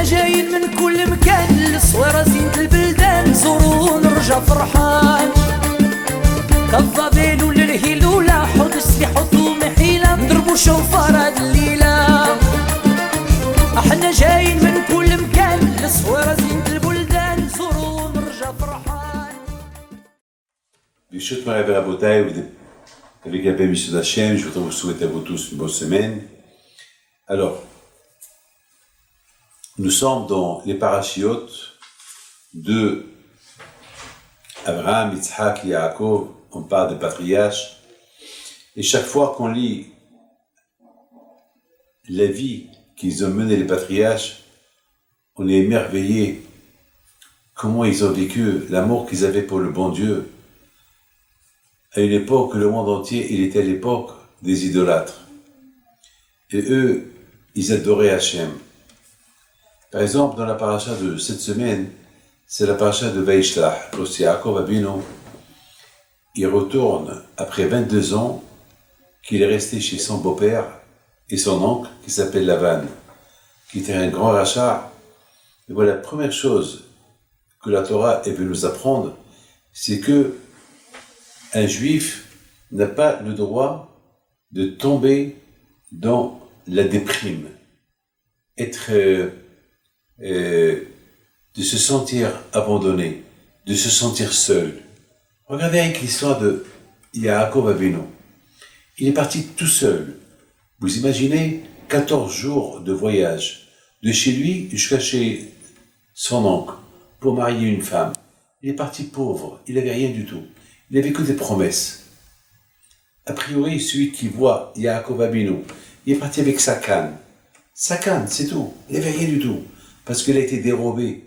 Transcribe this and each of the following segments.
احنا جايين من كل مكان، الصويرة زينة البلدان، نزورو ونرجع فرحان. كالظبيل والرهيل ولا حوض السلاح ومحيلة، نضربو شوفار هاد الليلة. احنا جايين من كل مكان، الصويرة زينة البلدان، نزورو ونرجع فرحان. Bishut Marav Rabotai, avec la paix Hachem, je voudrais vous souhaiter à vous tous une bonne semaine. Alors, nous sommes dans les parachiotes de Abraham, Yitzhak et Yaakov. On parle des patriarches. Et chaque fois qu'on lit la vie qu'ils ont menée les patriarches, on est émerveillé comment ils ont vécu l'amour qu'ils avaient pour le bon Dieu. À une époque, le monde entier, il était à l'époque des idolâtres. Et eux, ils adoraient Hachem. Par exemple, dans la paracha de cette semaine, c'est la paracha de Vaishlach. Lorsque Yaakov Avinu, il retourne après 22 ans qu'il est resté chez son beau-père et son oncle, qui s'appelle Lavan, qui était un grand rachat. Et voilà, la première chose que la Torah est venue nous apprendre, c'est que un juif n'a pas le droit de tomber dans la déprime, de se sentir abandonné, de se sentir seul. Regardez avec l'histoire de Yaakov Avinu. Il est parti tout seul. Vous imaginez 14 jours de voyage, de chez lui jusqu'à chez son oncle, pour marier une femme. Il est parti pauvre, il n'avait rien du tout. Il n'avait que des promesses. A priori, celui qui voit Yaakov Avinu, il est parti avec sa canne. Sa canne, c'est tout. Il n'avait rien du tout. Parce qu'il a été dérobé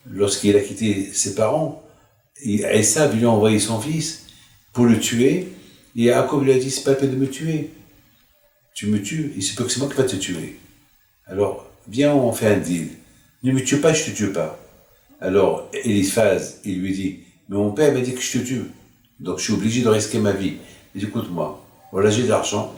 lorsqu'il a quitté ses parents. Esav lui a envoyé son fils pour le tuer. Et Yaakov lui a dit, c'est pas la peine de me tuer. Tu me tues, il se peut que c'est moi qui va te tuer. Alors, viens, on fait un deal. Ne me tue pas, je te tue pas. Alors, Eliphaz, il lui dit, mais mon père m'a dit que je te tue. Donc, je suis obligé de risquer ma vie. Il dit, écoute-moi, voilà, j'ai de l'argent.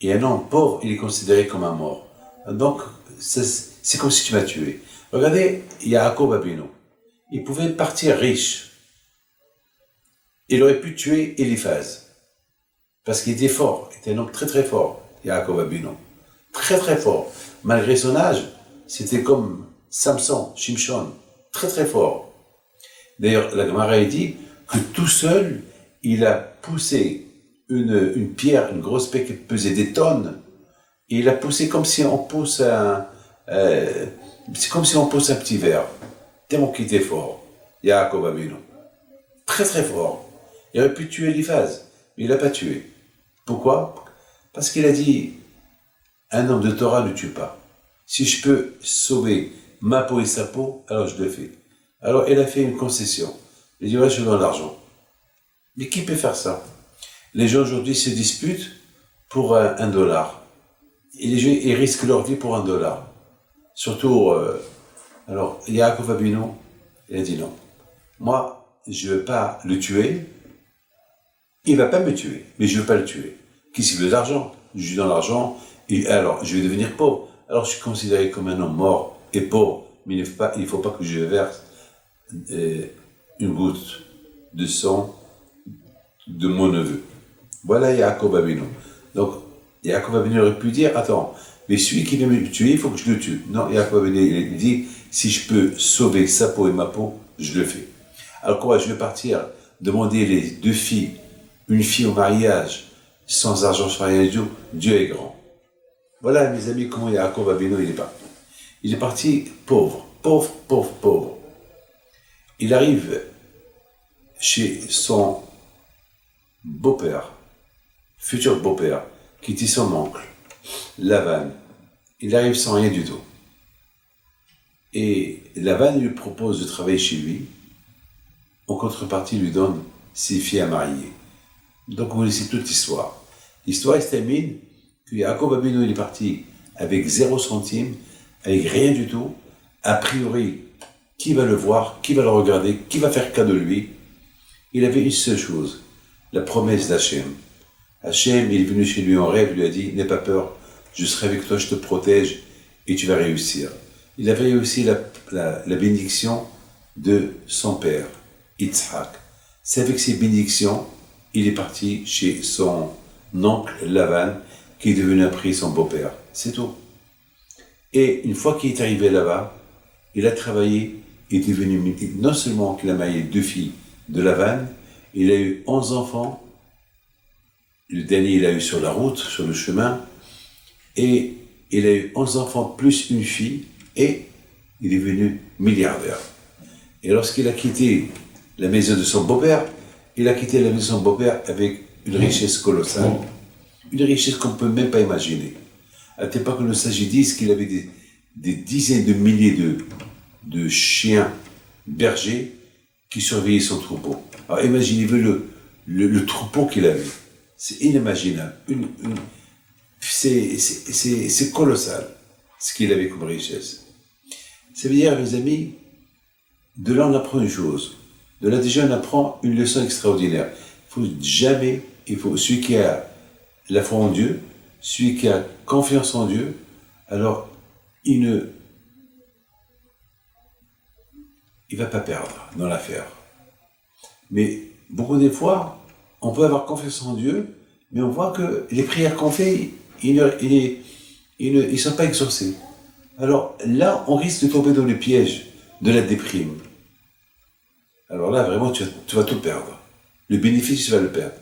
Et un homme pauvre, il est considéré comme un mort. Donc, c'est comme si tu m'as tué. Regardez, Yaakov Avinu. Il pouvait partir riche. Il aurait pu tuer Eliphaz. Parce qu'il était fort. Il était un homme très très fort, Yaakov Avinu. Très très fort. Malgré son âge, c'était comme Samson, Shimshon. Très très fort. D'ailleurs, la Gemara dit que tout seul, il a poussé une pierre, une grosse pierre qui pesait des tonnes, et il a poussé comme si on pousse c'est comme si on pousse un petit verre. Tellement qu'il était fort. Yaakov Avinu. Très très fort. Il aurait pu tuer Eliphaz, mais il l'a pas tué. Pourquoi? Parce qu'il a dit, un homme de Torah ne tue pas. Si je peux sauver ma peau et sa peau, alors je le fais. Alors, elle a fait une concession. Elle dit, ouais, je donne l'argent. Mais qui peut faire ça? Les gens aujourd'hui se disputent pour $1. Et les gens, ils risquent leur vie pour $1. Surtout, alors, Yaakov Avinu, il a dit non. Moi, je ne veux pas le tuer. Il ne va pas me tuer, mais je ne veux pas le tuer. Qu'est-ce qu'il veut de l'argent? Je lui donne l'argent, et alors, je vais devenir pauvre. Alors, je suis considéré comme un homme mort et pauvre, mais il ne faut pas que je verse une goutte de sang de mon neveu. Voilà Yaakov Avinu. Donc, Yaakov Avinu aurait pu dire, attends, mais celui qui vient me tuer, il faut que je le tue. Non, Yaakov Avinu, il dit, si je peux sauver sa peau et ma peau, je le fais. Alors quoi, je vais partir, demander les 2 filles, une fille au mariage, sans argent, sans rien du tout, Dieu est grand. Voilà, mes amis, comment Yaakov Avinu, il est parti. Il est parti pauvre, pauvre, pauvre, pauvre. Il arrive chez son beau-père, futur beau-père, qui était son oncle, Lavan. Il arrive sans rien du tout. Et Lavan lui propose de travailler chez lui. En contrepartie, il lui donne ses filles à marier. Donc, vous connaissez toute l'histoire. L'histoire, elle se termine que Yaakov Avinu, il est parti avec 0 centime, avec rien du tout. A priori, qui va le voir, qui va le regarder, qui va faire cas de lui? Il avait une seule chose, la promesse d'Hachem. Hachem, il est venu chez lui en rêve, il lui a dit, n'aie pas peur, je serai avec toi, je te protège, et tu vas réussir. Il avait aussi la bénédiction de son père, Yitzhak. C'est avec ces bénédictions, il est parti chez son oncle Lavan, qui est devenu après son beau-père. C'est tout. Et une fois qu'il est arrivé là-bas, il a travaillé, il est devenu, non seulement qu'il a marié 2 filles de Lavan, il a eu 11 enfants. Le dernier, il a eu sur la route, sur le chemin, et il a eu 11 enfants plus une fille, et il est devenu milliardaire. Et lorsqu'il a quitté la maison de son beau-père, il a quitté la maison de son beau-père avec une richesse colossale, une richesse qu'on ne peut même pas imaginer. À tel point que nos sages disent qu'il avait des dizaines de milliers de chiens bergers qui surveillaient son troupeau. Alors imaginez-vous le troupeau qu'il avait. C'est inimaginable. C'est colossal ce qu'il avait comme richesse. Ça veut dire, mes amis, de là on apprend une chose. De là déjà on apprend une leçon extraordinaire. Celui qui a la foi en Dieu, celui qui a confiance en Dieu, alors il ne va pas perdre dans l'affaire. Mais beaucoup des fois, on peut avoir confiance en Dieu, mais on voit que les prières qu'on fait, ils ne sont pas exaucées. Alors là, on risque de tomber dans le piège de la déprime. Alors là, vraiment, tu vas tout perdre. Le bénéfice, tu vas le perdre.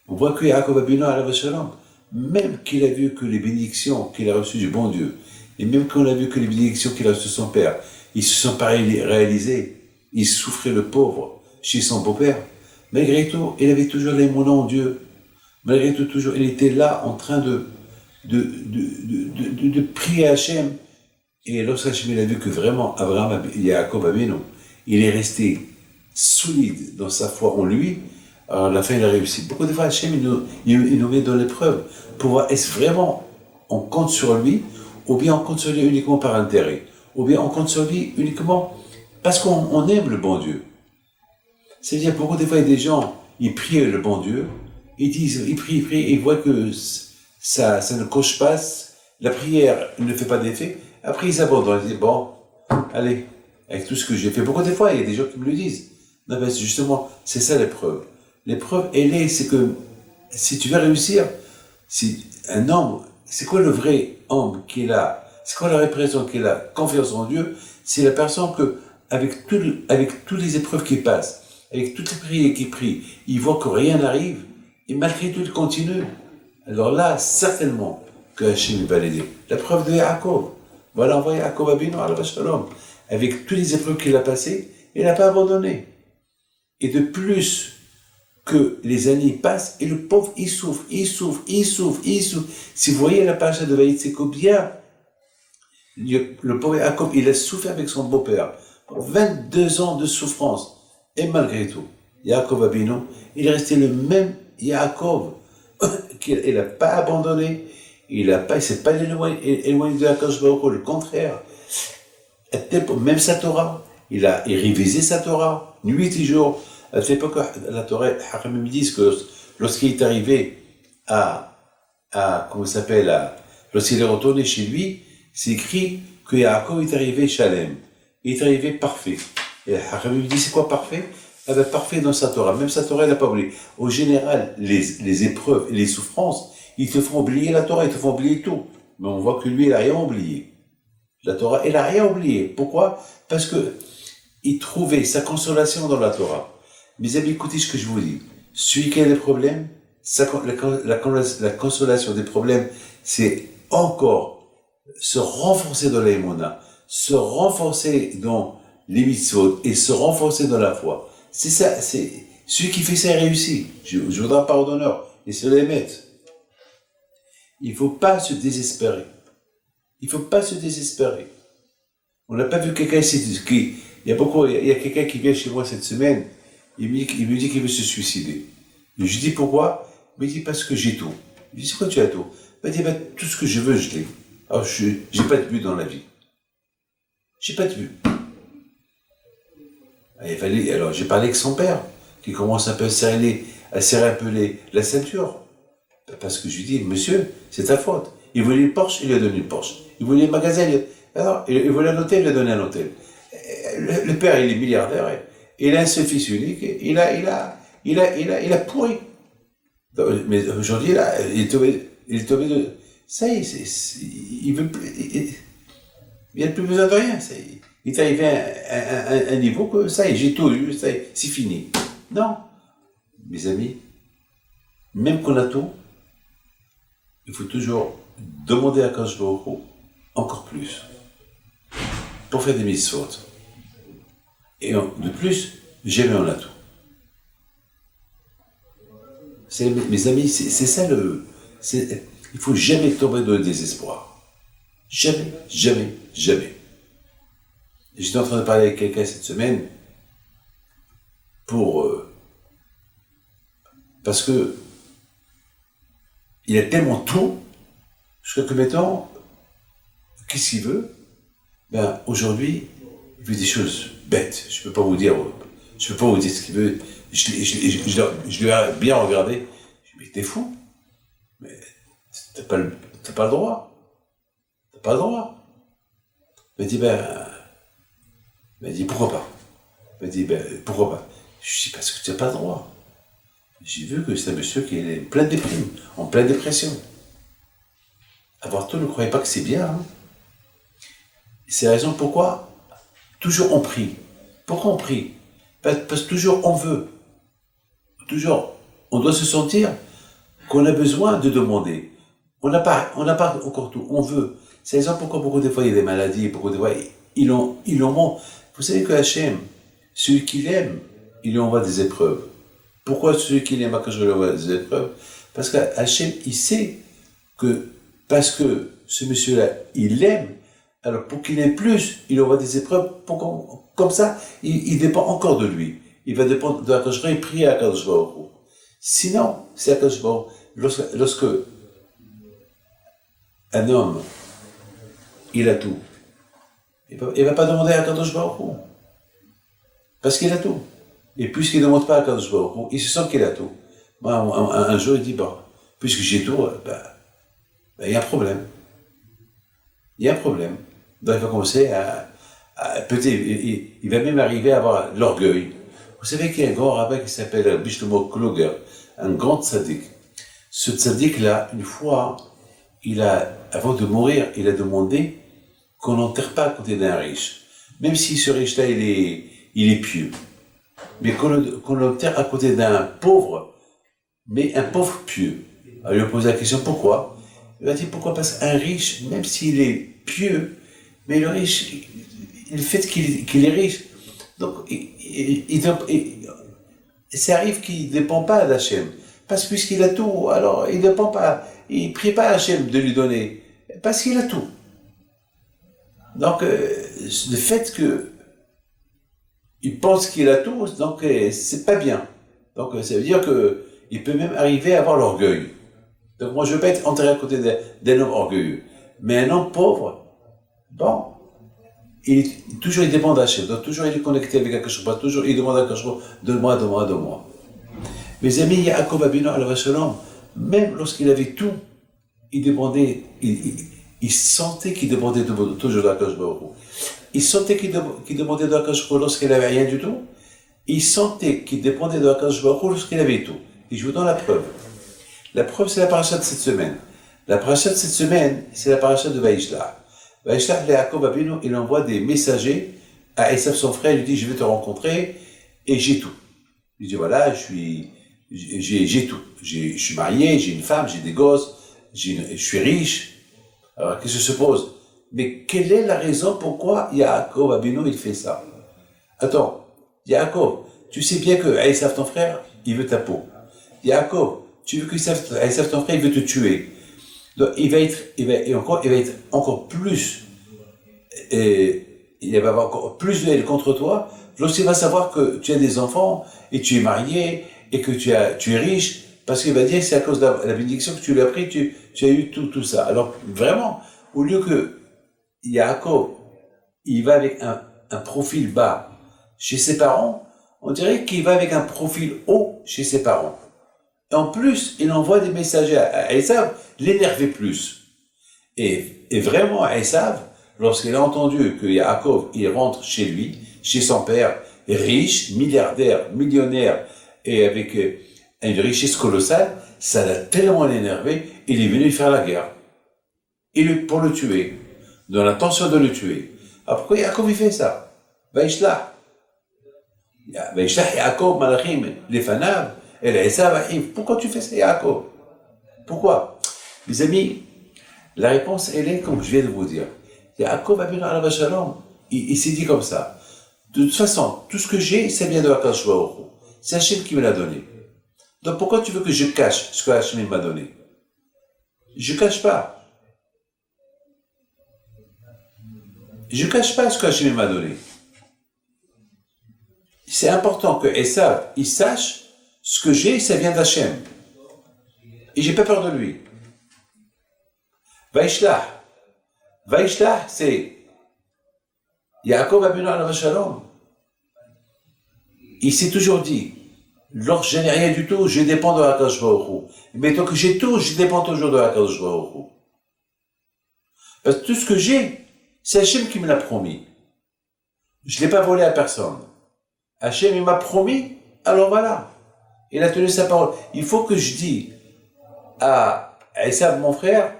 On voit que Yaakov Abinu, même qu'il a vu que les bénédictions qu'il a reçues du bon Dieu, et même qu'on a vu que les bénédictions qu'il a reçues de son père, ils se sont pas réalisés, il souffrait le pauvre chez son beau-père. Malgré tout, il avait toujours l'émouna en Dieu. Malgré tout, toujours, il était là en train de prier à Hachem. Et lorsqu'Hachem a vu que vraiment Yaakov Abinu, il est resté solide dans sa foi en lui, alors à la fin il a réussi. Beaucoup de fois Hachem il nous met dans l'épreuve pour voir est-ce vraiment on compte sur lui, ou bien on compte sur lui uniquement par intérêt, ou bien on compte sur lui uniquement parce qu'on aime le bon Dieu. C'est-à-dire, beaucoup de fois, il y a des gens, ils prient le bon Dieu, ils prient, et ils voient que ça ne coche pas, la prière ne fait pas d'effet. Après, ils abandonnent, ils disent, bon, allez, avec tout ce que j'ai fait. Beaucoup de fois, il y a des gens qui me le disent. Non, mais justement, c'est ça l'épreuve. L'épreuve, c'est que si tu veux réussir, si un homme, c'est quoi le vrai homme qu'il a, c'est quoi la répression qu'il a, confiance en Dieu, c'est la personne que, avec toutes les épreuves qui passent, avec toutes les prières qu'il prie, il voit que rien n'arrive, et malgré tout, il continue. Alors là, certainement que Hachem va l'aider. La preuve de Yaakov. Voilà, on voit Yaakov Abinu alayhi shalom. Avec toutes les épreuves qu'il a passées, il n'a pas abandonné. Et de plus que les années passent, et le pauvre, il souffre. Si vous voyez la page de Vaïtseko bien, le pauvre Yaakov, il a souffert avec son beau-père. 22 ans de souffrance. Et malgré tout, Yaakov Abinu, il est resté le même Yaakov. Il n'a pas abandonné, il ne s'est pas éloigné de Akadosh Baruch Hu, le contraire. Même sa Torah, il révisé sa Torah, nuit et jour. À cette époque, la Torah, Hakamim disent que lorsqu'il est arrivé lorsqu'il est retourné chez lui, c'est écrit que Yaakov est arrivé Shalem, il est arrivé parfait. Et Hakamim dit, c'est quoi parfait? Parfait dans sa Torah. Même sa Torah, il n'a pas oublié. Au général, les épreuves et les souffrances, ils te font oublier la Torah, ils te font oublier tout. Mais on voit que lui, il n'a rien oublié. La Torah, il n'a rien oublié. Pourquoi? Parce que il trouvait sa consolation dans la Torah. Mes amis, écoutez ce que je vous dis. Celui qui a des problèmes, la consolation des problèmes, c'est encore se renforcer dans l'émouna, se renforcer dans les mitzvot et se renforcer dans la foi. C'est ça, celui qui fait ça réussit. Je voudrais un pardonneur et se les mettre. Il ne faut pas se désespérer. On n'a pas vu quelqu'un ici il y a quelqu'un qui vient chez moi cette semaine, il me dit qu'il veut se suicider. Et je dis pourquoi? Il me dit parce que j'ai tout. Je dis c'est quoi tu as tout? Il me dit tout ce que je veux, je l'ai. Alors j'ai pas de but dans la vie. J'ai pas de but. Alors j'ai parlé avec son père, qui commence un peu à serrer un peu la ceinture. Parce que je lui dis, monsieur, c'est ta faute. Il voulait une Porsche, il lui a donné une Porsche. Il voulait un magasin, il voulait un hôtel, il lui a donné un hôtel. Le père, il est milliardaire, il a un seul fils unique, il a pourri. Mais aujourd'hui, là, il est tombé de... Ça y est, il veut plus... Il n'a plus besoin de rien. Il est arrivé à un niveau que ça y est, j'ai tout eu, ça y est, c'est fini. Non, mes amis, même qu'on a tout, il faut toujours demander à Akadosh Baruch Hu encore plus pour faire des mitzvot. Et de plus, jamais on a tout. Mes amis, c'est ça il ne faut jamais tomber dans le désespoir. Jamais, jamais, jamais. J'étais en train de parler avec quelqu'un cette semaine parce que il a tellement tout, jusqu'à que maintenant, qu'est-ce qu'il veut? Ben, aujourd'hui, il veut des choses bêtes. Je peux pas vous dire ce qu'il veut. Je lui ai bien regardé. Je lui ai dit, mais t'es fou. Mais t'as pas le droit. T'as pas le droit. Il m'a dit, pourquoi pas? Il m'a dit, pourquoi pas? Je dis, parce que tu n'as pas le droit. J'ai vu que c'est un monsieur qui est plein de déprime, en pleine dépression. Avoir tout, ne croyez pas que c'est bien. Hein? C'est la raison pourquoi toujours on prie. Pourquoi on prie? Parce que toujours on veut. Toujours, on doit se sentir qu'on a besoin de demander. On n'a pas encore tout, on veut. C'est la raison pourquoi beaucoup de fois il y a des maladies, beaucoup de fois il en manque. Vous savez que Hachem, celui qu'il aime, il lui envoie des épreuves. Pourquoi celui qui n'aime pas que je lui envoie des épreuves? Parce que Hachem, il sait que, parce que ce monsieur-là, il l'aime, alors pour qu'il aime plus, il envoie des épreuves, comme ça, il dépend encore de lui. Il va dépendre de Akadosh Baruch Hu et prier à Akadosh Baruch Hu. Sinon, c'est Akadosh Baruch Hu. Lorsque un homme, il a tout, il ne va pas demander à Akadosh Baruch Hu. Parce qu'il a tout. Et puisqu'il ne demande pas à Akadosh Baruch Hu, il se sent qu'il a tout. Moi, un jour, il dit, puisque j'ai tout, il y a un problème. Il y a un problème. Donc il va commencer peut-être, il va même arriver à avoir l'orgueil. Vous savez qu'il y a un grand rabbin qui s'appelle Bishlomo Kluger, un grand tzaddik. Ce tzaddik-là, une fois, avant de mourir, il a demandé qu'on n'enterre pas à côté d'un riche. Même si ce riche-là, il est pieux. Mais qu'on l'enterre à côté d'un pauvre, mais un pauvre pieux. Alors il lui a posé la question, pourquoi? Il a dit, pourquoi? Parce qu'un riche, même s'il est pieux, mais le riche, le fait qu'il est riche, donc ça arrive qu'il ne dépend pas d'Hachem. Parce que puisqu'il a tout, alors il ne dépend pas, il ne prie pas Hachem de lui donner, parce qu'il a tout. Donc le fait qu'il pense qu'il a tout, donc c'est pas bien. Donc ça veut dire qu'il peut même arriver à avoir l'orgueil. Donc moi je ne veux pas être enterré à côté d'un homme orgueilleux. Mais un homme pauvre, toujours il dépend d'Hachem, donc toujours il est connecté avec quelque chose, toujours il demande à quelque chose, donne-moi. Mes amis, Yaakov Abinu alayhi salam, même lorsqu'il avait tout, il demandait, il sentait qu'il demandait toujours de Akadosh Baruch Hu. Il sentait qu'il demandait de Akadosh Baruch Hu lorsqu'il n'avait rien du tout. Il sentait qu'il dépendait de Akadosh Baruch Hu lorsqu'il avait tout. Et je vous donne la preuve. La preuve, c'est la paracha de cette semaine. La paracha de cette semaine, c'est la paracha de Vaishlach. Vaishlach, Yaakov Abinu, il envoie des messagers à Esav, son frère, il lui dit, je vais te rencontrer, et j'ai tout. Il dit, voilà, j'ai tout. Je suis marié, j'ai une femme, j'ai des gosses, je suis riche. Alors, qu'est-ce qui se pose? Mais quelle est la raison pourquoi Yaakov Abinu, il fait ça? Attends, Yaakov, tu sais bien que Esav, ton frère, il veut ta peau. Yaakov, tu veux que Esav, ton frère, il veut te tuer. Donc, il va être encore plus, il va avoir encore plus de haine contre toi, lorsqu'il va savoir que tu as des enfants, et tu es marié, et que tu es riche, parce qu'il va dire que c'est à cause de la bénédiction que tu lui as pris, tu as eu tout ça. Alors, vraiment, au lieu que Yaakov, il va avec un profil bas chez ses parents, on dirait qu'il va avec un profil haut chez ses parents. Et en plus, il envoie des messagers à Esav, l'énerver plus. Et vraiment, Esav, lorsqu'il a entendu que Yaakov, il rentre chez lui, chez son père, riche, milliardaire, millionnaire, et avec une richesse colossale, ça l'a tellement énervé, il est venu faire la guerre. Pour le tuer, dans l'intention de le tuer. Alors pourquoi Yaakov il fait ça? Vaishlach Yaakov malachim lefanav el Esav achiv. Pourquoi tu fais ça, Yaakov? Pourquoi? Mes amis, la réponse elle est comme je viens de vous dire. Yaakov Abinu alav shalom, il s'est dit comme ça. De toute façon, tout ce que j'ai, ça vient de Akadosh Baruch Hu. C'est Hachem qui me l'a donné. Donc pourquoi tu veux que je cache ce que Hachem m'a donné? Je cache pas. Je ne cache pas ce que Hachem m'a donné. C'est important que Esav, il sache ce que j'ai, ça vient d'Hachem. Et j'ai pas peur de lui. Vaishlach, c'est Yaakov Abinu alav shalom. Il s'est toujours dit, lorsque je n'ai rien du tout, je dépends de Akadosh Baruch Hu. Mais tant que j'ai tout, je dépends toujours de Akadosh Baruch Hu. Parce que tout ce que j'ai, c'est Hachem qui me l'a promis. Je ne l'ai pas volé à personne. Hachem, il m'a promis, alors voilà. Il a tenu sa parole. Il faut que je dise à Esav, mon frère,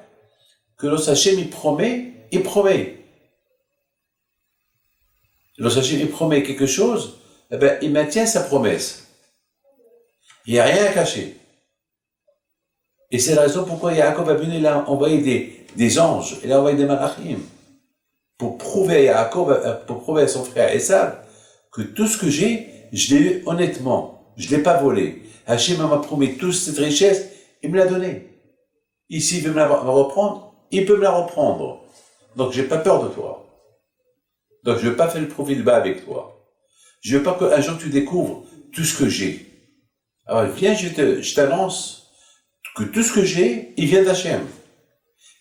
que lorsque Hachem, il promet, il promet. Lorsque Hachem, il promet quelque chose, eh ben, il maintient sa promesse. Il n'y a rien à cacher. Et c'est la raison pourquoi Yaakov Abinu, il a envoyé des anges, il a envoyé des malachim. Pour prouver à Yaakov, pour prouver à son frère Esav, que tout ce que j'ai, je l'ai eu honnêtement. Je ne l'ai pas volé. Hachem m'a promis toute cette richesse, il me l'a donnée. Ici, il veut me la reprendre, il peut me la reprendre. Donc, j'ai pas peur de toi. Donc, je ne veux pas faire le profil bas avec toi. Je ne veux pas qu'un jour tu découvres tout ce que j'ai. Alors, viens, je t'annonce que tout ce que j'ai, il vient d'Hachem.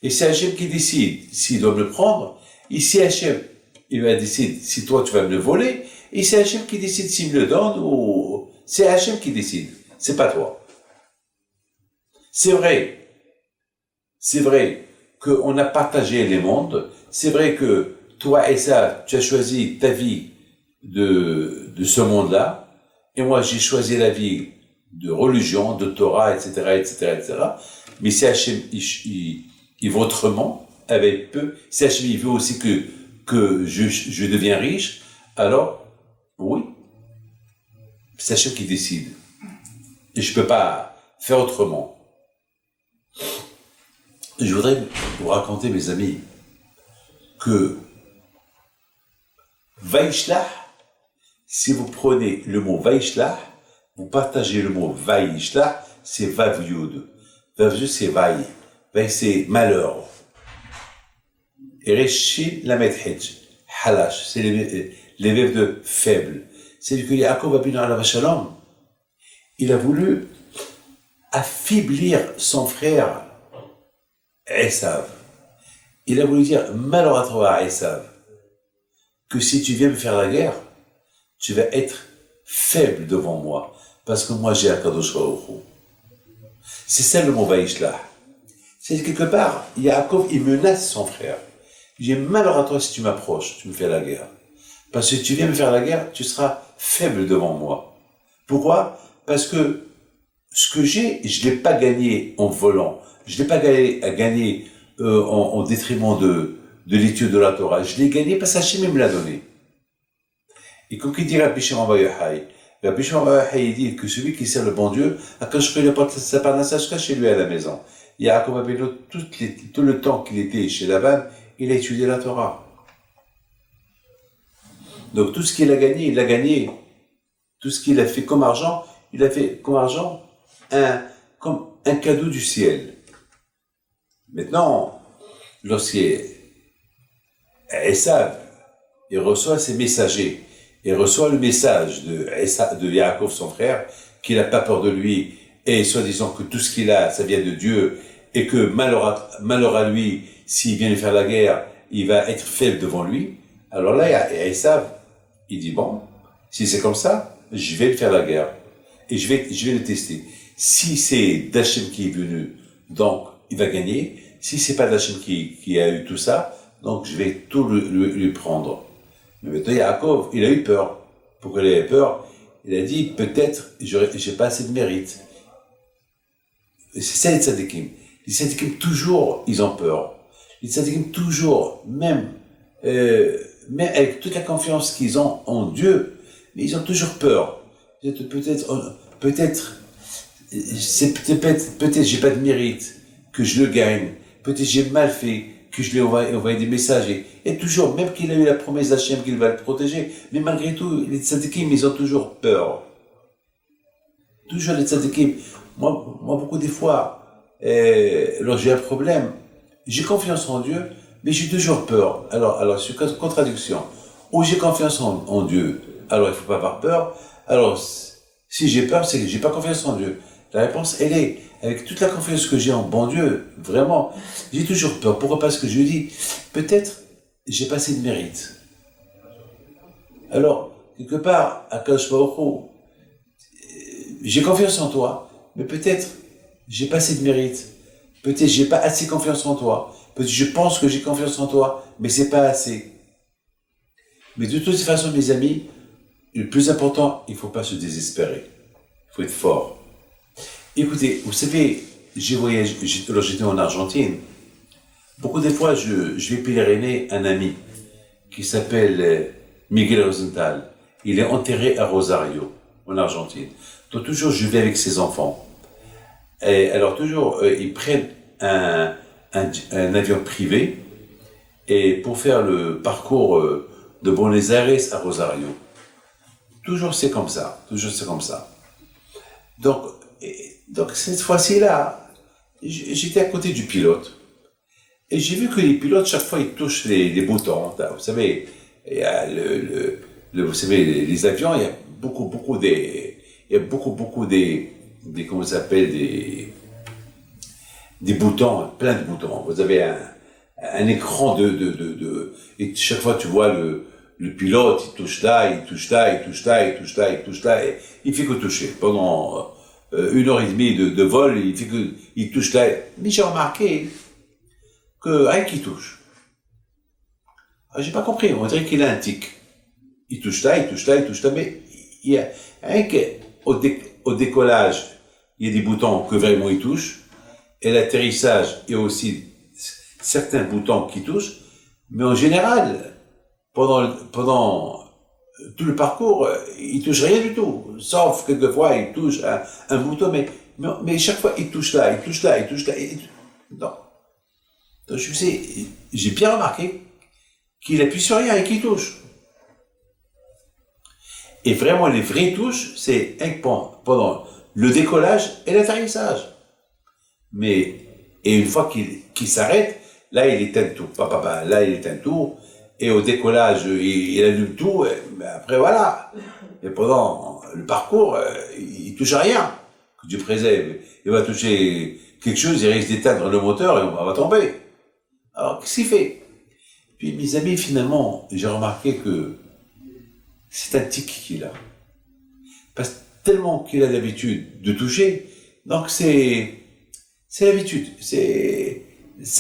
Et c'est Hachem qui décide s'il doit me le prendre. Ici, Hachem, il va décider si toi tu vas me le voler. Et c'est Hachem qui décide s'il me le donne ou c'est Hachem qui décide. C'est pas toi. C'est vrai qu'on a partagé les mondes. C'est vrai que toi, Esav, tu as choisi ta vie de ce monde-là. Et moi, j'ai choisi la vie de religion, de Torah, etc. Mais si Hachem, il veut autrement, avec peu, si Hachem, il veut aussi que je deviens riche, alors, oui, c'est Hachem qui décide. Et je peux pas faire autrement. Je voudrais vous raconter, mes amis, que Vaishlach, si vous prenez le mot Vaishlach, vous partagez le mot Vaishlach, c'est Vav Yud. Vav Yud, c'est Vaï. Vaï, c'est malheur. Et Reshin Lamed Hedj, Halash, c'est les verbes de faible. C'est que Yaakov Abinu alav shalom, il a voulu affaiblir son frère Esav. Il a voulu dire, malheur à toi, Esav, que si tu viens me faire la guerre, tu vas être faible devant moi, parce que moi j'ai Akadosh Baruch Hu. C'est ça le mot Vaishlach. C'est quelque part, Yaakov, il menace son frère. J'ai malheur à toi si tu m'approches, tu me fais la guerre. Parce que si tu viens me faire la guerre, tu seras faible devant moi. Pourquoi? Parce que ce que j'ai, je ne l'ai pas gagné en volant. Je ne l'ai pas gagné en détriment de l'étude de la Torah. Je l'ai gagné parce qu'Hachem me l'a donné. Et comme il dit Rabbi Shimon bar Yochai, Rabbi Shimon bar Yochai dit que celui qui sert le bon Dieu, quand je ne pas sa parnasse chez lui à la maison. Yaakov Abinu, tout le temps qu'il était chez Laban, il a étudié la Torah. Donc tout ce qu'il a gagné, il l'a gagné. Tout ce qu'il a fait comme argent, il a fait comme argent comme un cadeau du ciel. Maintenant, lorsqu'Esav, il reçoit ses messagers, il reçoit le message de Yaakov, son frère, qu'il n'a pas peur de lui, et soi-disant que tout ce qu'il a, ça vient de Dieu, et que malheur à lui, s'il vient lui faire la guerre, il va être faible devant lui. Alors là, Esav, il dit, bon, si c'est comme ça, je vais lui faire la guerre, et je vais le tester. Si c'est d'Hachem qui est venu, donc il va gagner. si c'est pas Hachem qui a eu tout ça, donc je vais tout lui prendre. Mais maintenant, Yaakov, il a eu peur. Pourquoi il avait peur? Il a dit, peut-être, j'ai pas assez de mérite. C'est ça les tzadikim. Les tzadikim, toujours, ils ont peur. Les tzadikim, toujours, même avec toute la confiance qu'ils ont en Dieu, mais ils ont toujours peur. Peut-être, j'ai pas de mérite, que je le gagne. Peut-être j'ai mal fait, que je lui ai envoyé des messages. Et toujours, même qu'il a eu la promesse d'Hachem qu'il va le protéger, mais malgré tout, les tzadikim, ils ont toujours peur. Toujours les tzadikim. Moi, beaucoup des fois, lorsque j'ai un problème, j'ai confiance en Dieu, mais j'ai toujours peur. Alors, c'est une contradiction. Ou j'ai confiance en Dieu, alors il faut pas avoir peur. Alors, si j'ai peur, c'est que j'ai pas confiance en Dieu. La réponse, elle est, avec toute la confiance que j'ai en bon Dieu, vraiment, j'ai toujours peur. Pourquoi? Parce que je dis, peut-être, j'ai pas assez de mérite. Alors, quelque part, à Kadosh Baruch Hu, j'ai confiance en toi, mais peut-être, j'ai pas assez de mérite. Peut-être, j'ai pas assez confiance en toi. Peut-être, je pense que j'ai confiance en toi, mais c'est pas assez. Mais de toute façon, mes amis, le plus important, il faut pas se désespérer. Il faut être fort. Écoutez, vous savez, j'ai voyagé, lorsque j'étais en Argentine, beaucoup de fois, je vais pèleriner un ami qui s'appelle Miguel Rosenthal. Il est enterré à Rosario, en Argentine. Donc toujours, je vais avec ses enfants. Et alors toujours, ils prennent un avion privé et pour faire le parcours de Buenos Aires à Rosario. Toujours c'est comme ça. Toujours c'est comme ça. Donc cette fois-ci-là, j'étais à côté du pilote. Et j'ai vu que les pilotes, chaque fois, ils touchent les boutons. Vous savez, il y a vous savez, les avions, il y a beaucoup des comment ça s'appelle, des boutons, plein de boutons. Vous avez un écran et chaque fois, tu vois le pilote, il touche là, il touche là, il touche là, il touche là, il touche là, et il fait que toucher. Pendant 1h30 de vol, il touche là. Mais j'ai remarqué que rien qui touche. Alors, j'ai pas compris, on dirait qu'il a un tic. Il touche là, il touche là, il touche là, mais il y a rien qu'au décollage, il y a des boutons que vraiment il touche, et l'atterrissage, il y a aussi certains boutons qui touchent, mais en général, pendant tout le parcours, il touche rien du tout, sauf quelquefois il touche un bouton, mais chaque fois il touche là, il touche là, il touche là, non. Donc j'ai bien remarqué qu'il appuie sur rien et qu'il touche. Et vraiment, les vraies touches, c'est pendant le décollage et l'atterrissage. Et une fois qu'il s'arrête, là, il éteint tout. Là, il éteint tout. Et au décollage, il allume tout. Mais après, voilà. Et pendant le parcours, il touche à rien. Que Dieu préserve. Il va toucher quelque chose, il risque d'éteindre le moteur et on va tomber. Alors, qu'est-ce qu'il fait? Puis, mes amis, finalement, j'ai remarqué que c'est un tic qu'il a. Parce que tellement qu'il a l'habitude de toucher, donc c'est l'habitude. Ses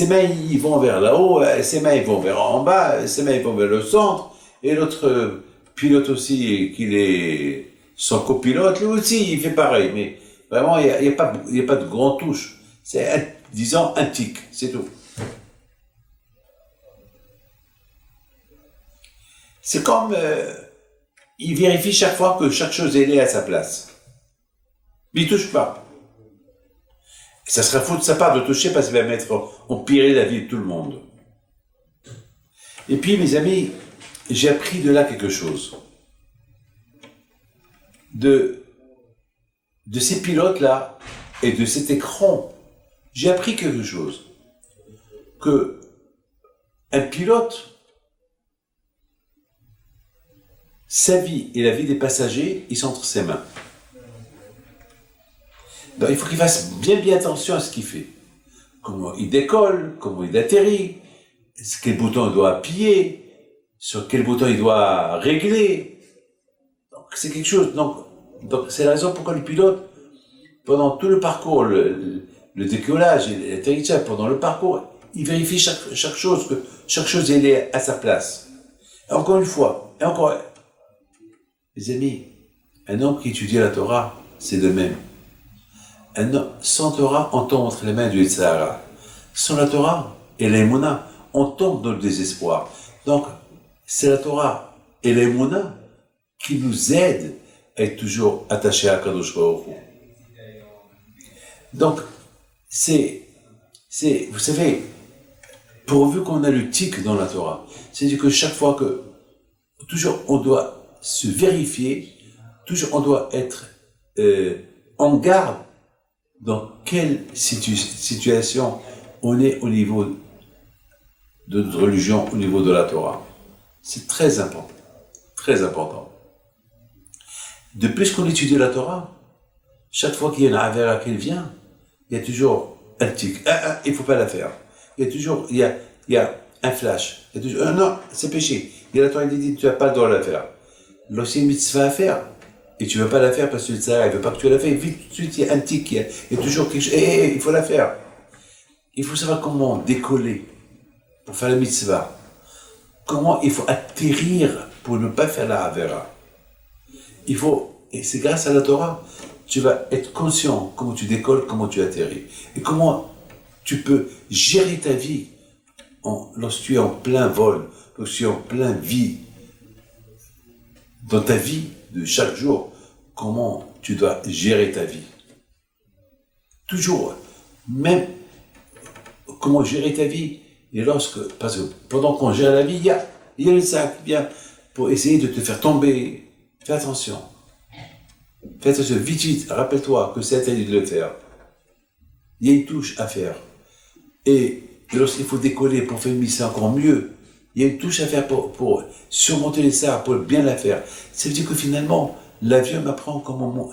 mains, ils vont vers là-haut, ses mains, ils vont vers en bas, ses mains, ils vont vers le centre, et l'autre pilote aussi, qu'il est son copilote, lui aussi, il fait pareil. Mais vraiment, il n'y a pas de grande touche. C'est, disons, un tic, c'est tout. C'est comme... il vérifie chaque fois que chaque chose est à sa place. Mais il ne touche pas. Et ça serait fou de sa part de toucher parce qu'il va mettre en péril la vie de tout le monde. Et puis, mes amis, j'ai appris de là quelque chose. De ces pilotes-là et de cet écran, j'ai appris quelque chose. Que un pilote, sa vie et la vie des passagers, ils sont entre ses mains. Donc il faut qu'il fasse bien attention à ce qu'il fait. Comment il décolle, comment il atterrit, quel bouton il doit appuyer, sur quel bouton il doit régler. Donc c'est quelque chose. Donc c'est la raison pourquoi le pilote, pendant tout le parcours, le décollage et l'atterrissage, pendant le parcours, il vérifie chaque chose, que chaque chose elle est à sa place. Et encore une fois, et encore, mes amis, un homme qui étudie la Torah, c'est de même. Un homme sans Torah, on tombe entre les mains du Yitzhara. Sans la Torah et l'Emouna, on tombe dans le désespoir. Donc, c'est la Torah et l'Emouna qui nous aident à être toujours attachés à Kadosh Baruch Hu. Donc, vous savez, pourvu qu'on a le tic dans la Torah, c'est-à-dire que chaque fois que, toujours on doit se vérifier, toujours on doit être en garde dans quelle situation on est au niveau de notre religion, au niveau de la Torah. C'est très important, très important. De plus qu'on étudie la Torah, chaque fois qu'il y a une avera qui vient, il y a toujours un tic. Il ne faut pas la faire. Il y a un flash. Il y a toujours, non, c'est péché. Il y a la Torah qui dit, tu n'as pas le droit de la faire. Lorsqu'il y a une mitzvah à faire, et tu ne veux pas la faire parce que le tzara, il ne veut pas que tu la fasses, vite, tout de suite, il y a un tic, il y a toujours quelque chose. Il faut la faire. Il faut savoir comment décoller pour faire la mitzvah. Comment il faut atterrir pour ne pas faire la avera. Et c'est grâce à la Torah, tu vas être conscient comment tu décolles, comment tu atterris. Et comment tu peux gérer ta vie lorsque tu es en plein vol, lorsque tu es en plein vie, dans ta vie de chaque jour, comment tu dois gérer ta vie. Toujours, même comment gérer ta vie, et parce que pendant qu'on gère la vie, il y a le sac qui vient pour essayer de te faire tomber. Fais attention. Fais attention, vite, rappelle-toi que c'est à toi de le faire. Il y a une touche à faire. Et lorsqu'il faut décoller pour faire une mission encore mieux, il y a une touche à faire pour surmonter ça, pour bien la faire. Ça veut dire que finalement, l'avion m'apprend comment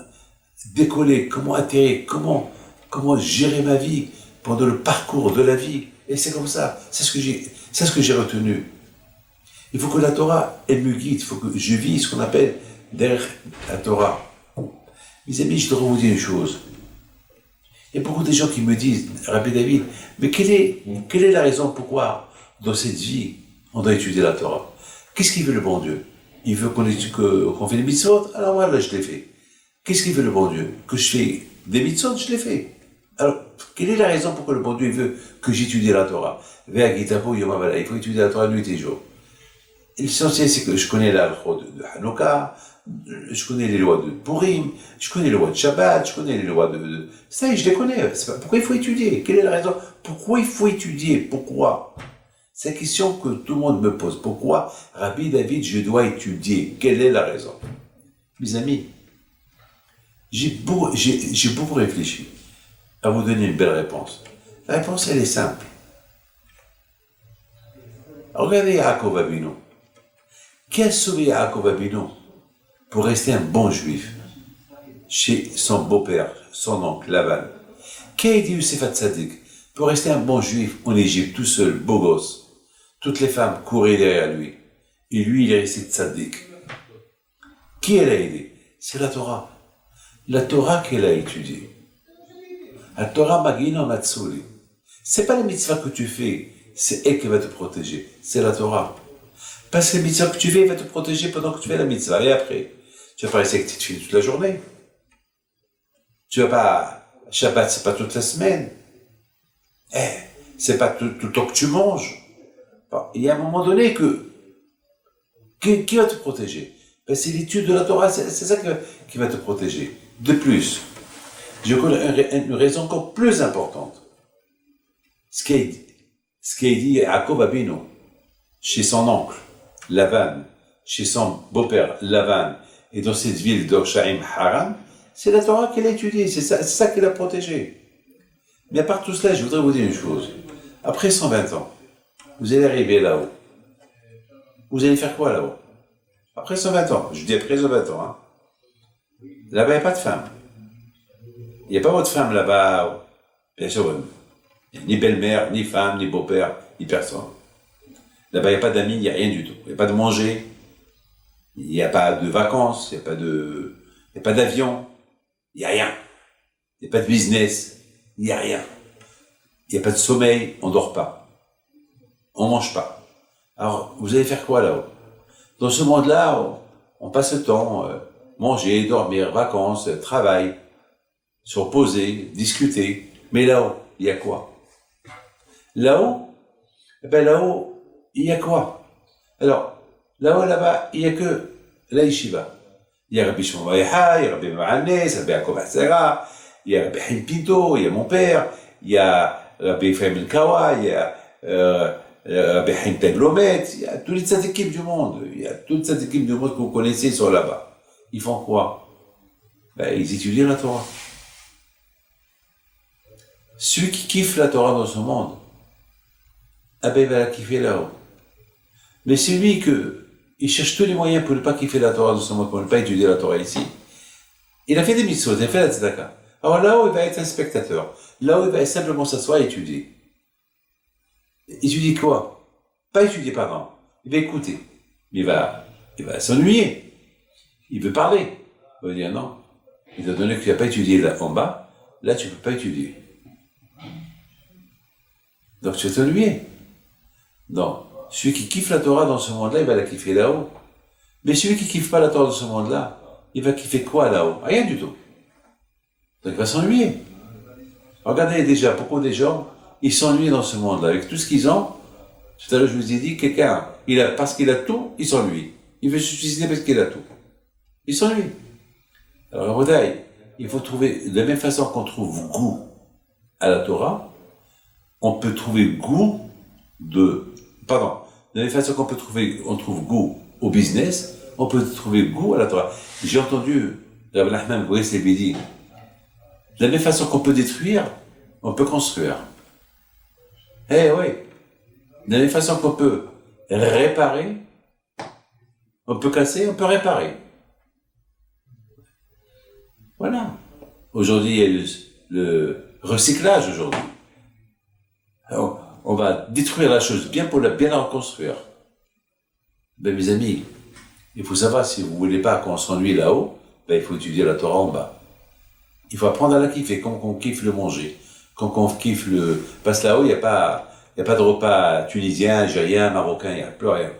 décoller, comment atterrir, comment gérer ma vie pendant le parcours de la vie. Et c'est comme ça. C'est ce que j'ai retenu. Il faut que la Torah, elle me guide. Il faut que je vis ce qu'on appelle derrière la Torah. Mes amis, je dois vous dire une chose. Il y a beaucoup de gens qui me disent, Rabbi David, mais quelle est la raison pourquoi, dans cette vie, on doit étudier la Torah? Qu'est-ce qu'il veut le bon Dieu? Il veut qu'on fait des mitzvot? Alors voilà, je l'ai fait. Qu'est-ce qu'il veut le bon Dieu? Que je fais des mitzvot? Je l'ai fait. Alors, quelle est la raison pourquoi le bon Dieu veut que j'étudie la Torah? Il faut étudier la Torah nuit et jour. L'essentiel, c'est que je connais la loi de Hanouka, je connais les lois de Purim, je connais les lois de Shabbat, je connais les lois de... Ça, je les connais. Pourquoi il faut étudier? Quelle est la raison? Pourquoi il faut étudier? Pourquoi? C'est la question que tout le monde me pose. Pourquoi, Rabbi David, je dois étudier? Quelle est la raison? Mes amis, j'ai beaucoup réfléchi à vous donner une belle réponse. La réponse, elle est simple. Regardez Yaakov Avinu. Qui a sauvé Yaakov Avinu pour rester un bon juif chez son beau-père, son oncle Lavan? Qui a aidé Youssef Hatzadik pour rester un bon juif en Égypte, tout seul, beau gosse? Toutes les femmes couraient derrière lui. Et lui, il est resté tzaddik. Qui elle a aidé? C'est la Torah. La Torah qu'elle a étudiée. La Torah Magina Matsuli. C'est pas la mitzvah que tu fais, c'est elle qui va te protéger. C'est la Torah. Parce que la mitzvah que tu fais va te protéger pendant que tu fais la mitzvah. Et après, tu vas pas rester avec tes filles toute la journée. Tu vas pas... Shabbat, c'est pas toute la semaine. C'est pas tout le temps que tu manges. Bon, il y a un moment donné qui va te protéger? Ben, c'est l'étude de la Torah, c'est ça qui va te protéger. De plus, je connais une raison encore plus importante. Ce qui est dit à Yaakov Avinu, chez son oncle, Lavan, chez son beau-père, Lavan, et dans cette ville d'Orshaim Haran, c'est la Torah qu'elle a étudiée, c'est ça qui l'a protégée. Mais à part tout cela, je voudrais vous dire une chose. Après 120 ans, vous allez arriver là-haut. Vous allez faire quoi là-haut? Après 120 ans, je dis après 120 ans, hein. Là-bas, il n'y a pas de femme. Il n'y a pas votre femme là-bas. Bien sûr, ni belle-mère, ni femme, ni beau-père, ni personne. Là-bas, il n'y a pas d'amis, il n'y a rien du tout. Il n'y a pas de manger, il n'y a pas de vacances, il n'y a pas d'avion, il n'y a rien. Il n'y a pas de business, il n'y a rien. Il n'y a pas de sommeil, on ne dort pas. on mange pas. Alors, vous allez faire quoi là-haut? Dans ce monde-là, on passe le temps, manger, dormir, vacances, travail, se reposer, discuter. Mais là-haut, il y a quoi? Là-haut, là-haut, il y a quoi? Alors, là-haut, là-bas, il y a que la yeshiva. Il y a Rabbi Shimon Bar Yochai, il y a Rabbi Mahanes, Rabbi Yaakov Hatzera, il y a Rabbi Chaim Pinto, il y a mon père, il y a Rabbi Ephraim El-Kawa, il y a Rabbi Chaim Taglomet, il y a toutes ces équipes du monde. Il y a toutes ces équipes du monde que vous connaissez sont là-bas. Ils font quoi? Ils étudient la Torah. Celui qui kiffe la Torah dans ce monde, il va la kiffer là-haut. Mais celui il cherche tous les moyens pour ne pas kiffer la Torah dans ce monde, pour ne pas étudier la Torah ici, il a fait des mitzvot, il a fait la tzedaka. Alors là-haut, il va être un spectateur. Là-haut, il va simplement s'asseoir et étudier. Étudier quoi? Pas étudier, pardon. Il va écouter. Il va s'ennuyer. Il veut parler. Il va dire non. Étant donné que tu n'as pas étudié là en bas, là tu ne peux pas étudier. Donc tu vas t'ennuyer. Non. Celui qui kiffe la Torah dans ce monde-là, il va la kiffer là-haut. Mais celui qui kiffe pas la Torah dans ce monde-là, il va kiffer quoi là-haut? Rien du tout. Donc il va s'ennuyer. Regardez déjà, beaucoup des gens, ils s'ennuient dans ce monde-là. Avec tout ce qu'ils ont, tout à l'heure je vous ai dit, quelqu'un, parce qu'il a tout, il s'ennuie. Il veut se suicider parce qu'il a tout. Il s'ennuie. Alors, Rabotai, il faut trouver, de la même façon qu'on trouve goût à la Torah, on peut trouver goût de la même façon on trouve goût au business, on peut trouver goût à la Torah. J'ai entendu Rabbi Nachman Boris Lebedi, de la même façon qu'on peut détruire, on peut construire. Eh oui. De la même façon qu'on peut réparer, on peut casser, on peut réparer. Voilà. Aujourd'hui, il y a le recyclage aujourd'hui. Alors, on va détruire la chose bien pour bien la reconstruire. Mes amis, il faut savoir, si vous ne voulez pas qu'on s'ennuie là-haut, il faut étudier la Torah en bas. Il faut apprendre à la kiffer, comme on kiffe le manger. Quand on kiffe parce que là-haut, il n'y a pas de repas tunisien, algérien, marocain, il n'y a plus rien.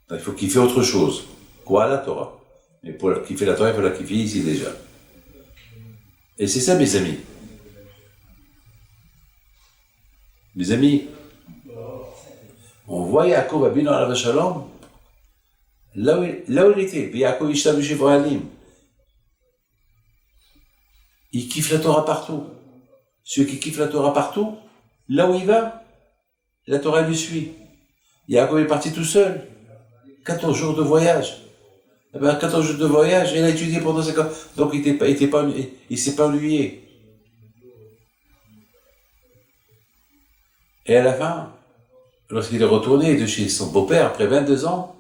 Donc, il faut kiffer autre chose. Quoi? La Torah. Mais pour kiffer la Torah, il faut la kiffer ici déjà. Et c'est ça, mes amis. Mes amis, on voit Yaakov Abinu alav shalom, là où il était, Yaakov Ishtav Shivralim. Il kiffe la Torah partout. Celui qui kiffe la Torah partout, là où il va, la Torah lui suit. Yaakov est parti tout seul. 14 jours de voyage. 14 jours de voyage, il a étudié pendant 5 ans. Donc il s'est pas ennuyé. Et à la fin, lorsqu'il est retourné de chez son beau-père, après 22 ans,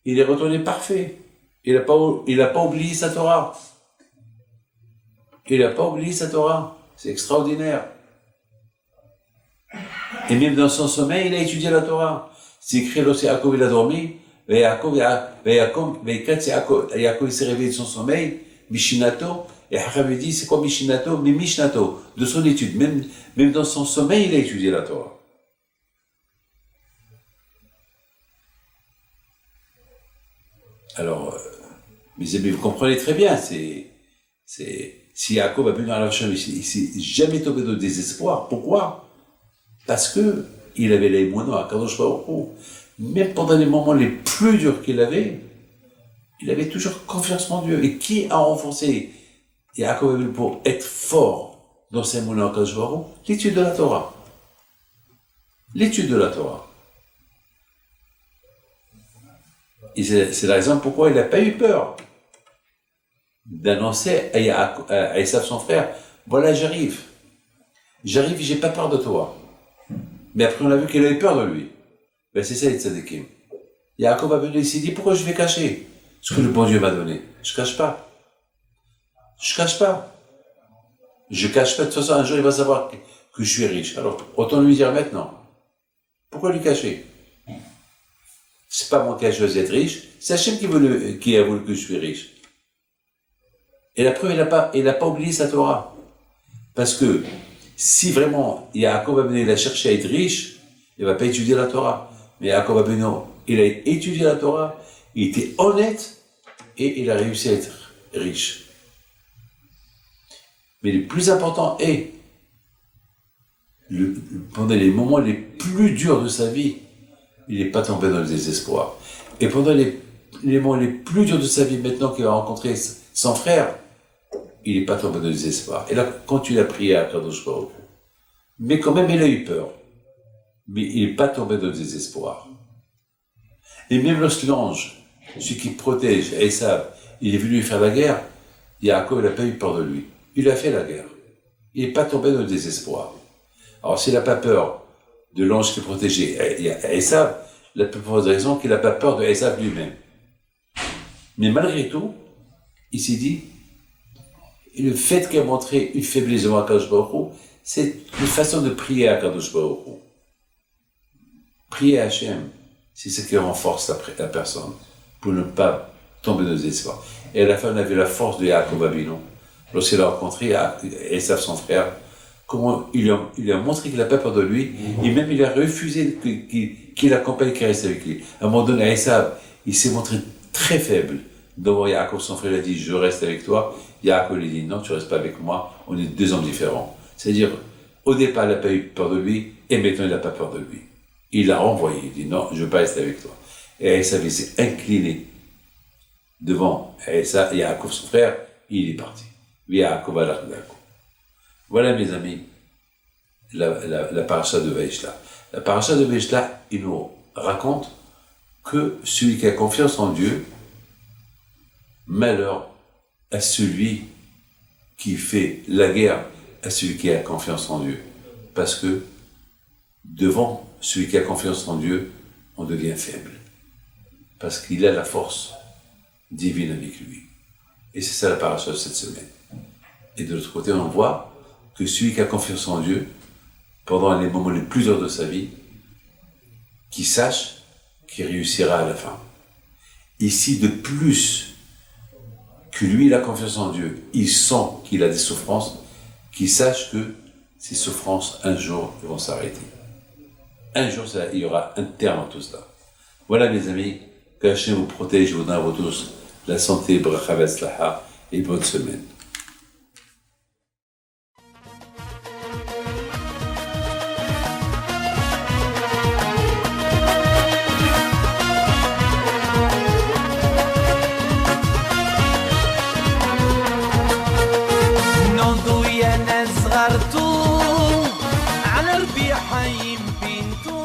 il est retourné parfait. Il n'a pas oublié sa Torah. Il n'a pas oublié sa Torah. C'est extraordinaire. Et même dans son sommeil, il a étudié la Torah. C'est écrit lorsque Yaakov il a dormi, Yaakov il s'est réveillé de son sommeil, Mishinato, et Hacham dit, c'est quoi Mishinato? Mais Mishnato, de son étude. Même dans son sommeil, il a étudié la Torah. Alors, mes amis, vous comprenez très bien, si Yaakov a venu dans la chambre, il ne s'est jamais tombé de désespoir. Pourquoi? Parce que il avait les moineaux à Kadosh Baruch Hu. Même pendant les moments les plus durs qu'il avait, il avait toujours confiance en Dieu. Et qui a renforcé Yaakov pour être fort dans ses moineaux à Kadosh Baruch Hu? L'étude de la Torah. L'étude de la Torah. Et c'est la raison pourquoi il n'a pas eu peur d'annoncer à Esav son frère, voilà j'arrive, j'ai pas peur de toi. Mais après on a vu qu'il avait peur de lui. C'est ça les tzadikim. Yaakov a venu, il s'est dit, pourquoi je vais cacher ce que le bon Dieu m'a donné? Je cache pas. Je cache pas. De toute façon un jour il va savoir que je suis riche. Alors autant lui dire maintenant. Pourquoi lui cacher? C'est pas moi qui ai choisi d'être riche, c'est Hachem qui a voulu que je sois riche. Et la preuve, il n'a pas oublié sa Torah. Parce que si vraiment Yaakov a cherché à être riche, il ne va pas étudier la Torah. Mais Yaakov Avinu, il a étudié la Torah, il était honnête et il a réussi à être riche. Mais le plus important est, pendant les moments les plus durs de sa vie, il n'est pas tombé dans le désespoir. Et pendant les moments les plus durs de sa vie, maintenant qu'il va rencontrer son frère, il n'est pas tombé dans le désespoir. Et là, quand il a prié à Kadosh Baruch Hu, mais quand même, il a eu peur. Mais il n'est pas tombé dans le désespoir. Et même lorsque l'ange, celui qui protège Esav, il est venu lui faire la guerre, Yaakov n'a pas eu peur de lui. Il a fait la guerre. Il n'est pas tombé dans le désespoir. Alors, s'il n'a pas peur de l'ange qui protégeait Esav, la plus forte raison qu'il n'a pas peur de Esav lui-même. Mais malgré tout, il s'est dit, le fait qu'il a montré une faiblesse devant Akadosh Baruch Hu, c'est une façon de prier à Akadosh Baruch Hu. Prier à Hachem, c'est ce qui renforce la personne, pour ne pas tomber dans le désespoir. Et à la fin, on a vu la force de Yaakov Avinu. Lorsqu'il a rencontré Esav, son frère, comment il a montré qu'il n'a pas peur de lui, et même il a refusé qu'il l'accompagne, qu'il reste avec lui. À un moment donné, Esav, il s'est montré très faible. Devant Yaakov, son frère, il a dit, je reste avec toi. Yaakov lui a dit, non, tu restes pas avec moi, on est deux hommes différents. C'est-à-dire, au départ, il n'a pas eu peur de lui, et maintenant, il n'a pas peur de lui. Il l'a renvoyé, il dit, non, je ne veux pas rester avec toi. Et Esav, il s'est incliné devant Yaakov, son frère, et il est parti. Voilà, mes amis, la paracha de Vaishla. La paracha de Vaishla, il nous raconte que celui qui a confiance en Dieu, malheur à celui qui fait la guerre à celui qui a confiance en Dieu. Parce que devant celui qui a confiance en Dieu, on devient faible. Parce qu'il a la force divine avec lui. Et c'est ça la paracha de cette semaine. Et de l'autre côté, on voit que celui qui a confiance en Dieu, pendant les moments les plus durs de sa vie, qu'il sache qu'il réussira à la fin. Ici, de plus que lui, il a confiance en Dieu, il sent qu'il a des souffrances, qu'il sache que ces souffrances, un jour, vont s'arrêter. Un jour, il y aura un terme à tout cela. Voilà, mes amis, que Hachem vous protège, vous donne à vous tous la santé, bracha v'atzlacha, et bonne semaine. نوضو يا ناس غرتو على ربيع حي بنتو